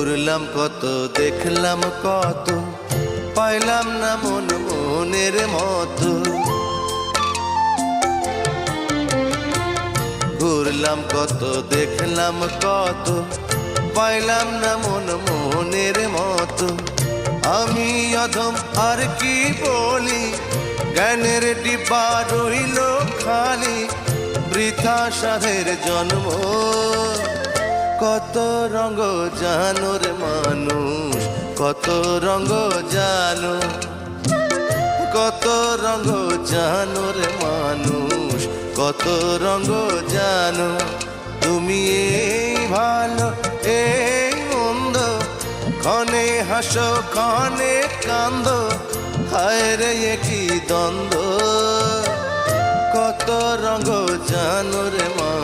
ঘুরলাম কত, দেখলাম কত, পাইলাম না মন মনের মতো। ঘুরলাম কত, দেখলাম কত, পাইলাম না মন মনের মতো। আমি অধম আর কি বলি, জ্ঞানের ডিব্বা রইল খালি, বৃথা সাধের জন্ম। কত রঙ জানো রে মানুষ, কত রঙ জানো, কত রঙ জানো রে মানুষ, কত রঙ জানো। তুমি এই ভালো এই মন্দ, ক্ষণে হাসো ক্ষণে কান্দো, হায় রে কি দ্বন্দ্ব। কত রঙ জানো রে মানুষ।